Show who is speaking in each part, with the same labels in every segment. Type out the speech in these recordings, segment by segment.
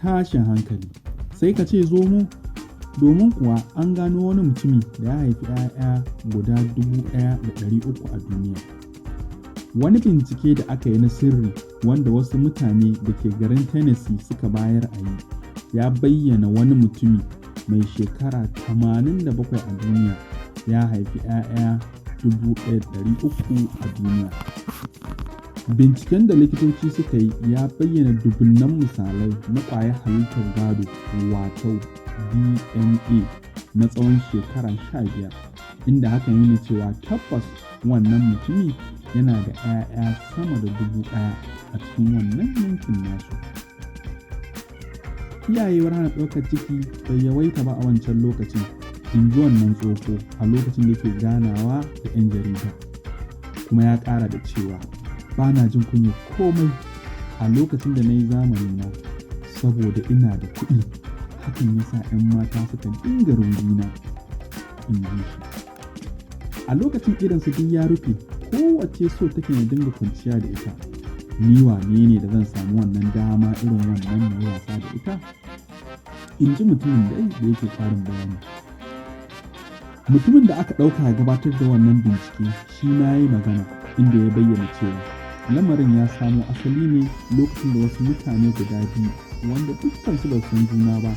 Speaker 1: tashin hankali sai ka ce zomo, domin kuwa an gano wani mutumi da ya haifi 'ya'ya guda 1,300 a duniya. Wani bincike da aka yi na sirri wanda wasu mutane da ke garin Tennessee suka bayar a yi ya bayyana wani mutumi mai shekara 87 a duniya ya haifi 'ya'ya 1,300 a duniya. Binciken da likitoci suka yi ya bayyana dubunnan misalai na kwayar hallitar gado watau DNA na tsawon shekara 15, inda hakan yana cewa tabbas wannan mutumi yana da 'ya'ya sama da 1,000 a cikin wannan yankin nasu. Iyayewar hana ɗaukar ciki bai yawaita ba a wancan lokacin, in ji wannan tsoho a lokacin da ke ganawa da 'yan jarida, kuma ya ƙara da cewa ba na jin kunya komai a lokacin da na yi zamani na saboda ina da kuɗi, hakan ya sa 'yan mata suka dinga rungina, in ji shi. A lokacin idansu duk ya rufe, kowace so take na dinga kwanciya da ita. Ni wane ne da zan samu wannan dama irin wannan mai wasa da ita? In ji mutumin da yake ƙarin bayani. Mutumin da aka ɗauka gabatar da wannan bincike shi ma ya yi magana, inda ya bayyana cewa lamarin ya samo asali ne lokacin da wasu mutane guda biyu wanda dukkansu ba san juna ba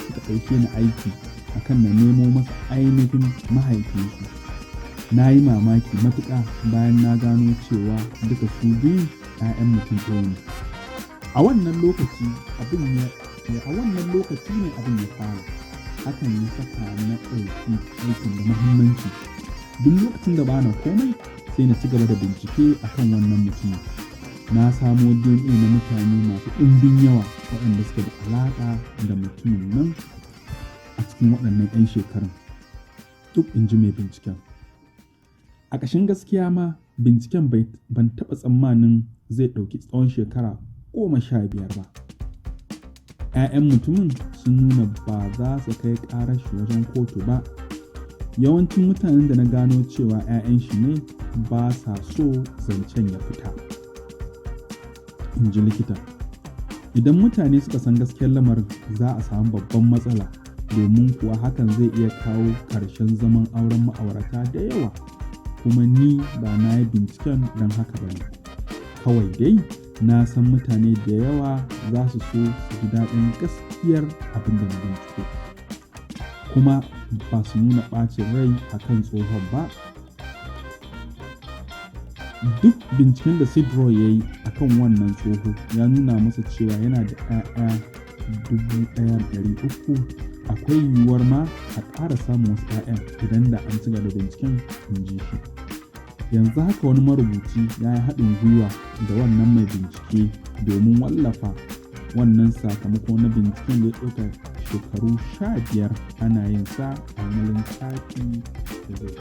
Speaker 1: suka ɗauke ni aiki akan na nemo masa ainihin mahaifinsu. Na yi mamaki matuƙa bayan na gano cewa duka su biyu 'ya'yan mutum ɗaya ne. A wannan lokaci ne abin ya fara. Hakan ya saka na ɗauki aikin da muhimmanci. Duk lokacin da bana komai sai na ci gaba da bincike akan wannan mutum. Na samo DNA na mutane masu ɗimbin yawa waɗanda suka da alaƙa da mutumin nan a cikin waɗannan 'yan shekarun. Duk in ji mai binciken. A ƙashin gaskiya ma binciken ban taɓa tsammanin zai ɗauki tsawon shekara 15 ba. 'Ya'yan mutumin sun nuna ba za su kai ƙarar shi wajen kotu ba. Yawancin mutanen da na gano cewa 'ya'yan shi ne ba sa so zancen ya fita, in ji likita. Idan mutane suka san gaskiyar lamarin za a samu babban matsala, domin kuwa hakan zai iya kawo ƙarshen zaman auren ma'aurata da yawa. Kuma ni ba na yi binciken don haka ba ne, kawai dai na san mutane da yawa za su so su ji daɗin gaskiyar abin da na binciko, kuma ba su nuna ɓacin rai a kan tsohon ba. Duk binciken da Sidro ya yi a kan wannan tsoho ya nuna masa cewa yana da 'ya'ya 1,300. Akwai yiwuwar ma a ƙara samun wasu 'ya'yan idan da an ci gaba da binciken, in ji shi. Yanzu haka wani marubuci ya yi haɗin gwiwa da wannan mai bincike domin wallafa wannan sakamako na binciken da ya ɗauka shekaru 15 ana yin sa a wani littafi da zai